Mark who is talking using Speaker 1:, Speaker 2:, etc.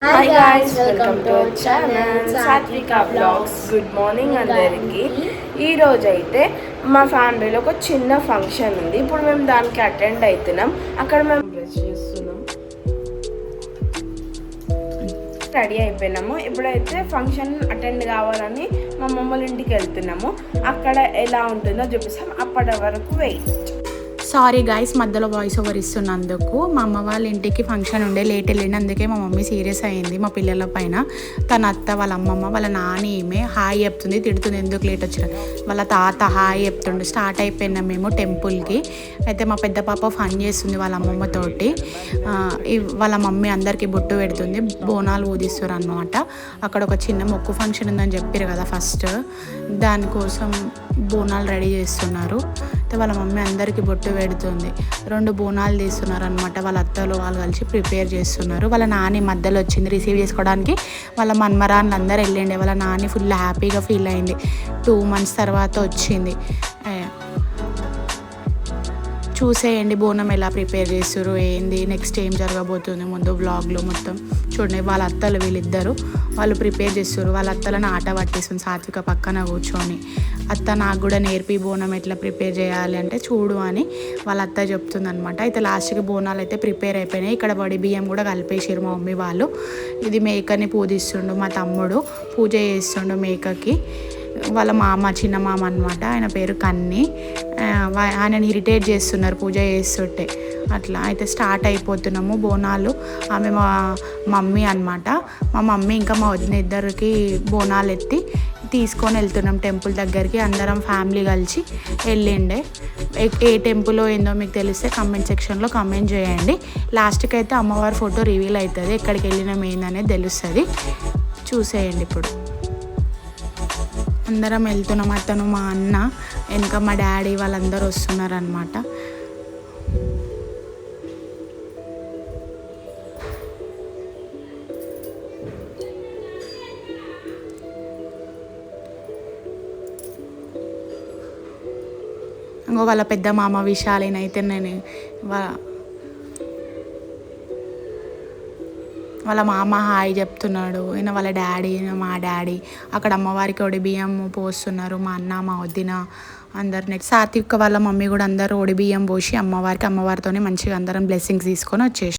Speaker 1: Hi guys, welcome to our channel సాత్విక blogs. Good morning అందరికీ. ఈరోజు అయితే మా ఫ్యామిలీలో ఒక చిన్న ఫంక్షన్ ఉంది. ఇప్పుడు మేము దానికి అటెండ్ అవుతున్నాం. అక్కడ మేము బ్రష్ చేస్తున్నాం, రెడీ అయిపోయినాము. ఇప్పుడైతే ఫంక్షన్ అటెండ్ కావాలని మా అమ్మమ్మ ఇంటికి వెళ్తున్నాము. అక్కడ ఎలా ఉంటుందో చూపిస్తాం. అప్పటి వరకు వెయిట్.
Speaker 2: సారీ గాయస్, మధ్యలో వాయిస్ ఓవర్ ఇస్తున్నందుకు. మా అమ్మ వాళ్ళ ఇంటికి ఫంక్షన్ ఉండే, లేట్ వెళ్ళింది. అందుకే మా మమ్మీ సీరియస్ అయింది మా పిల్లల పైన. తన అత్త, వాళ్ళ అమ్మమ్మ, వాళ్ళ నాని ఈమె హాయ్ చెప్తుంది, తిడుతుంది ఎందుకు లేట్ వచ్చిన. వాళ్ళ తాత హాయ్ చెప్తుండు. స్టార్ట్ అయిపోయినాం మేము టెంపుల్కి. అయితే మా పెద్ద పాప ఫన్ చేస్తుంది వాళ్ళ అమ్మమ్మతోటి. వాళ్ళ మమ్మీ అందరికీ బొట్టు పెడుతుంది, బోనాలు ఊదిస్తారు అన్నమాట. అక్కడ ఒక చిన్న మొక్కు ఫంక్షన్ ఉందని చెప్పారు కదా ఫస్ట్, దానికోసం బోనాలు రెడీ చేస్తున్నారు. అయితే వాళ్ళ మమ్మీ అందరికీ బొట్టు పెడుతుంది. 2 బోనాలు తీస్తున్నారు అనమాట. వాళ్ళ అత్తలు వాళ్ళు కలిసి ప్రిపేర్ చేస్తున్నారు. వాళ్ళ నాని మధ్యలో వచ్చింది రిసీవ్ చేసుకోవడానికి. వాళ్ళ మన్మరాన్లు అందరూ వెళ్ళండి. వాళ్ళ నాని ఫుల్ హ్యాపీగా ఫీల్ అయింది. 2 months తర్వాత వచ్చింది. చూసేయండి బోనం ఎలా ప్రిపేర్ చేస్తారు, ఏంది నెక్స్ట్ ఏం జరగబోతుంది ముందు వ్లాగ్లో మొత్తం చూడండి. వాళ్ళ అత్తలు వీళ్ళిద్దరు వాళ్ళు ప్రిపేర్ చేస్తారు. వాళ్ళ అత్తలను ఆట పట్టేస్తుంది సాత్విక పక్కన కూర్చొని. అత్త నాకు కూడా నేర్పి బోనం ఎట్లా ప్రిపేర్ చేయాలి అంటే చూడు అని వాళ్ళ అత్త చెప్తుంది అనమాట. అయితే లాస్ట్కి బోనాలు అయితే ప్రిపేర్ అయిపోయినాయి. ఇక్కడ వడి బియ్యం కూడా కలిపేసారు మా మమ్మీ వాళ్ళు. ఇది మేకని పూజిస్తుండు మా తమ్ముడు, పూజ చేస్తుండు మేకకి. వాళ్ళ మామ, చిన్న మామ అనమాట, ఆయన పేరు కన్ని. ఆయనని ఇరిటేట్ చేస్తున్నారు పూజ చేస్తుంటే అట్లా. అయితే స్టార్ట్ అయిపోతున్నాము బోనాలు. ఆమె మా మమ్మీ అనమాట. మా మమ్మీ ఇంకా మా వదిన ఇద్దరికి బోనాలు ఎత్తి తీసుకొని వెళ్తున్నాం టెంపుల్ దగ్గరికి. అందరం ఫ్యామిలీ కలిసి వెళ్ళిండే. ఏ టెంపుల్ ఏందో మీకు తెలిస్తే కమెంట్ సెక్షన్లో కమెంట్ చేయండి. లాస్ట్కి అయితే అమ్మవారి ఫోటో రివీల్ అవుతుంది, ఎక్కడికి వెళ్ళినాం ఏందనేది తెలుస్తుంది. చూసేయండి. ఇప్పుడు అందరం వెళ్తున్నాం. అతను, మా అన్న, వెనక మా డాడీ వాళ్ళందరూ వస్తున్నారనమాట. ఇంకో వాళ్ళ పెద్ద మామ విశాలినైతే నేను వాళ్ళ మామ హాయ్ చెప్తున్నాడు. ఈయన వాళ్ళ డాడీ, మా డాడీ. అక్కడ అమ్మవారికి ఒడి బియ్యం పోస్తున్నారు మా అన్న, మా వదిన అందరు. నెక్స్ట్ సాత్విక వాళ్ళ మమ్మీ కూడా అందరూ ఒడి బియ్యం పోసి అమ్మవారితోనే మంచిగా అందరం బ్లెస్సింగ్స్ తీసుకొని వచ్చేసి